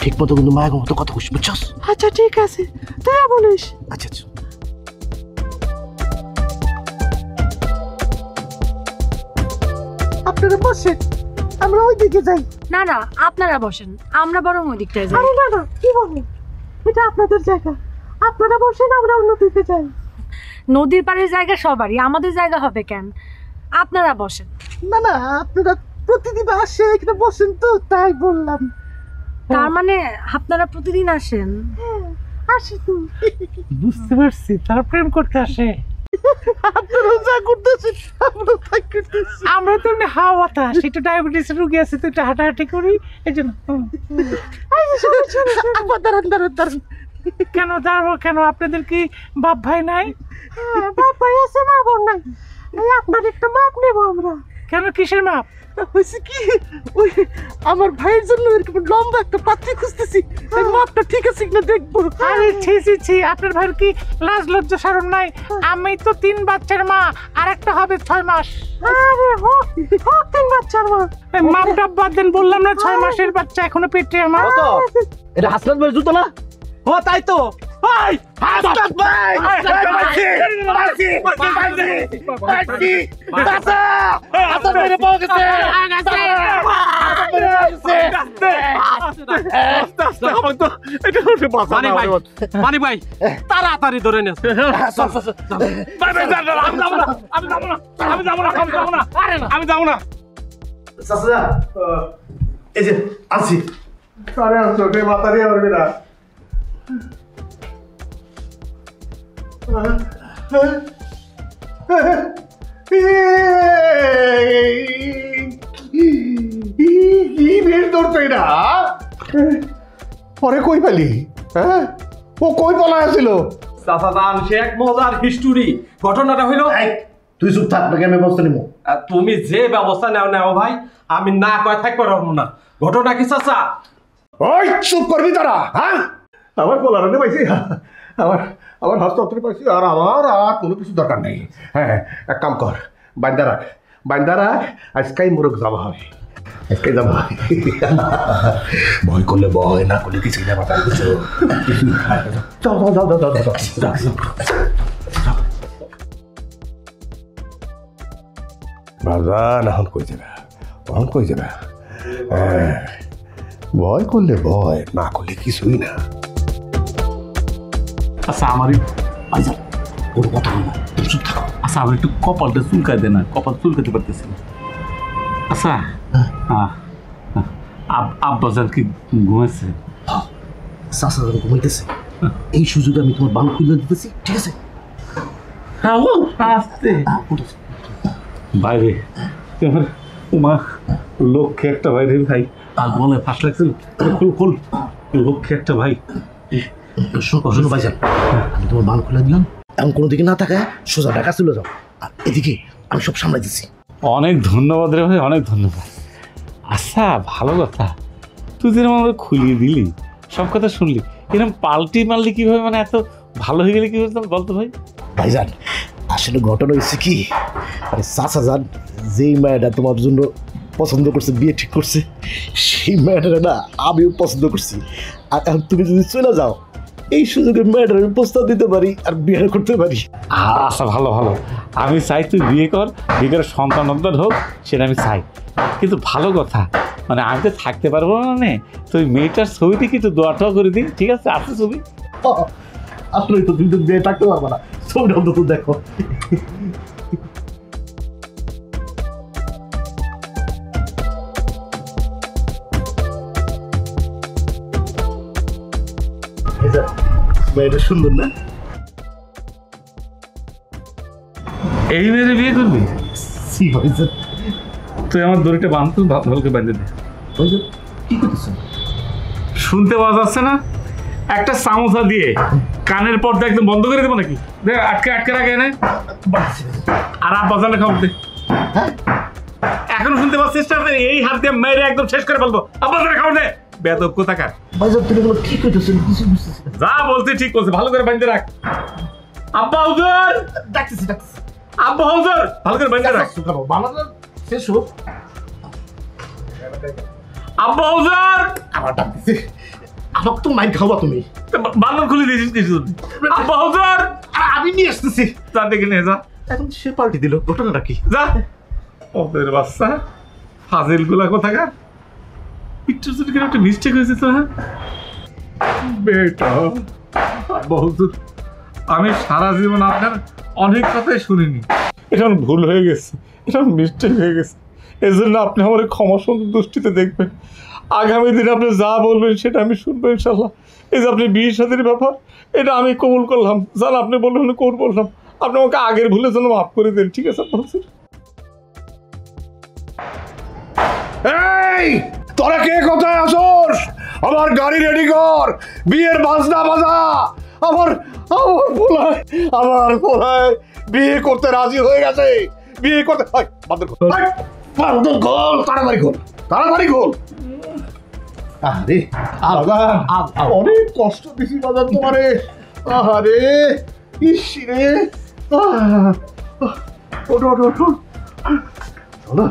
ঠিক মতো কিন্তু মায়ের মতো কথা কইস, বুঝছস? আচ্ছা ঠিক আছে, তাই বলিস। আচ্ছা আচ্ছা। আপনারা বসেন, আমরা ওই দিকে যাই। না না, আপনারা বসেন, আমরা বরং ওই দিকটায় যাই। আরে না না, কি বলেন, এটা আপনাদের জায়গা, আপনারা বসেন, আমরা অন্য দিকে যাই। নদীর পাড়ের জায়গা সবারই, আমাদের জায়গা হবে কেন? আপনারা বসেন। না না, আপনারা প্রতিদিন আসে এখানে বসেন তো, তাই বললাম। তার মানে আপনারা প্রতিদিন আসেন? আসি তো। বুঝতে পারছি, তারা প্রেম করতে আসে। আপনারা যা করতেছেন আমরা তাই করতেছি। আমরা তো হাওয়া বাতাস, একটু ডায়াবেটিস রোগী আছে তো একটু হাঁটাহাঁটি করি, এই জন্য। দাঁড়ান দাঁড়ান দাঁড়ান। কেন দাঁড়াবো কেন? আপনাদের কি বাপ ভাই নাই? বাপ ভাই আছে, মা বোন নাই। এই আপনার একটা মাপ নেবো আমরা। কেন, কিসের মাপ? হয়েছে কি, ওই আমার ভাইয়ের জন্য এরকম লম্বা একটা পাত্রী খুঁজতেছি, এই মাপটা ঠিক আছে কিনা দেখবো। আরে ছি ছি ছি, আপনার ভাইয়ের কি লাজ লজ্জা শরম নাই? আমি তো 3 বাচ্চার মা, আর একটা হবে 6 মাস। আরে হোক হোক, 3 বাচ্চার মা। মাপটা বাদ দেন, বললাম না 6 মাসের বাচ্চা এখনো পেটে আমার। এটা হাসনাত ভাইয়ের জুতো না? ও তাই তো। ভাই হাসনাত ভাই! চাচা! হাসনাত ভাইরে পাওয়া গেছে! মানি ভাই তাড়াতাড়ি ধরে নে। আমি যাবো না। চাচা, এই যে আসি। মাতারি আমার বেটা পরে কই পেলি? হ্যাঁ, ও কই পলা আছিল? চাচা জান, সে এক মজার হিস্টোরি। ঘটনাটা হইল, তুই চুপ থাক, নাকি আমি ব্যবস্থা নিব। তুমি যে ব্যবস্থা নেও ভাই, আমি না কয় থাকতে পারবো না। ঘটনা কি চাচা? ওই চুপ করবি তোরা, হ্যাঁ? আমার পোলারে পাইছি, আমার হাসপাতালে পাইছি, আর আমার আর কোনো কিছু দরকার নেই। হ্যাঁ, এক কাম কর, বাইন্দা রাখ, আজকাই মোরগ যাওয়া হবে, আজকাই যাওয়া হবে। ভয় করলে ভয়, না করলে কিছু না, মাথা কিছু। বাজান এখন কই যাবে, এখন কই যাবে? হ্যাঁ, ভয় করলে ভয়, না করলে কিছুই না। আচ্ছা আমারই ভাইজান, ওর কথা বলবো, তুমি চুপ থাকো। আচ্ছা আমার একটু কপালটা চুলকায় দে না, কপাল চুলকাতে পারতেছি না। আচ্ছা আব্বাজান কি ঘুমাইছে? চাচা যখন ঘুমাইতেছে, এই সুযোগে আমি তোমার বাল খুলে দিতেছি, ঠিক আছে? আসতে বাইরে তোমার উমা লক্ষ্যে একটা ভাই রে ভাই, আর বলে ফাঁস লাগছিল, খুল লক্ষ্যে একটা ভাই। শোনো ভাইজান, আমি তোমার বাল খুলে দিলাম, এমন কোনো দিকে না তাকায় সোজা ঢাকা চলে যাও, আর এদিকে আমি সব সামলাই দিচ্ছি। অনেক ধন্যবাদ রে ভাই, অনেক ধন্যবাদ। আচ্ছা ভালো কথা, তুই যেরকম আমাকে খুলিয়ে দিলি, সব কথা শুনলি, এরকম পাল্টি মারলি কিভাবে, মানে এত ভালো হয়ে গেলে কিভাবে বলতো ভাই? ভাইজান আসলে ঘটনা হয়েছে কি, আরে চাচা যান যেই মেয়েটা তোমার জন্য পছন্দ করছে, বিয়ে ঠিক করছে, সেই মেয়েটা না আমিও পছন্দ করছি। আর এখন তুমি যদি চলে যাও, এই সুযোগে মেয়েটার আমি প্রস্তাব দিতে পারি আর বিয়ে করতে পারি। আচ্ছা ভালো, আমি চাই তুই বিয়ে কর, বিয়ে করে সন্তান হোক, সেটা আমি চাই। কিন্তু ভালো কথা, মানে আমি তো থাকতে পারবো না, মানে তুই মেয়েটার ছবিটি কিন্তু দোয়াটাও করে দিই, ঠিক আছে? আছে ছবি? আসলে তো তুমি তো বিয়ে থাকতে পারবো না, ছবিটা অন্তত দেখো। মেয়েটা সুন্দর না? এই মেয়েরে বিয়ে করবি? তুই আমার দড়িটা বাঁধতে ভালোকে বাঁধে দে। কি করতেছ? শুনতে পাওয়া যাচ্ছে না? একটা সামোসা দিয়ে কানের পর্দা একদম বন্ধ করে দেবো নাকি? দেখ আটকে রাখে না, আর বাজালে খাবার দে। এখনো শুনতে পাওয়ার চেষ্টা করে, এই হাত দিয়ে মেরে একদম শেষ করে ফেলবো। বাজালে খাবার দে, বেদব কোথাকার। ভাইজান তুমি এগুলো ঠিক করতেছেন, কিছু বুঝতেছি না। যা বলতে ঠিক করছে, ভালো করে বাঁধতে রাখ। আব্বা হুজুর, ডাকতেছি। আব্বা হুজুর, ভালো করে বাঁধতে রাখ। বাংলাদেশ শেষ হোক। আব্বা হুজুর, আমার ডাকতেছি, আমাকে তো মাইন খাওয়া তুমি। বান্ধব খুলে দিয়েছিস কিছু আব্বা হুজুর আর আমি নিয়ে আসতেছি। যা ডেকে নিয়ে যা এখন সে পাল্টি দিল, ঘটনাটা কি? যা ওদের বাচ্চা ফাজিল গুলা কোথাকার পিকচার যদি একটা মিস্টেক হয়েছে তো। হ্যাঁ বেটা বহুত আমি সারা জীবন আপনার অনেক কথাই শুনিনি, এটা আমার ভুল হয়ে গেছে, এটা মিস্টেক হয়ে গেছে। এই জন্য আপনি আমার ক্ষমা সুন্দর দৃষ্টিতে দেখবেন। আগামী দিনে আপনি যা বলবেন সেটা আমি শুনবো ইনশাল্লাহ। এই যে আপনি বিয়ের সাথের ব্যাপার এটা আমি কবুল করলাম, জান আপনি বললেন কোন বললাম, আপনি আমাকে আগের ভুলের জন্য মাফ করে দেন, ঠিক আছে? বলছি এই তোরা কে কোথায় আসোস? আমার গাড়ি রেডি কর, বিয়ের বাজনা বাজা। আমার পোলায় বিয়ে করতে রাজি হয়ে গেছে। বিয়ে করতে বান্দর খোল, তাড়াতাড়ি খোল, তাড়াতাড়ি খোল। আরে অনেক কষ্ট দিছি বাজার তোমারে। আরে ইস রে, ওঠো চলো।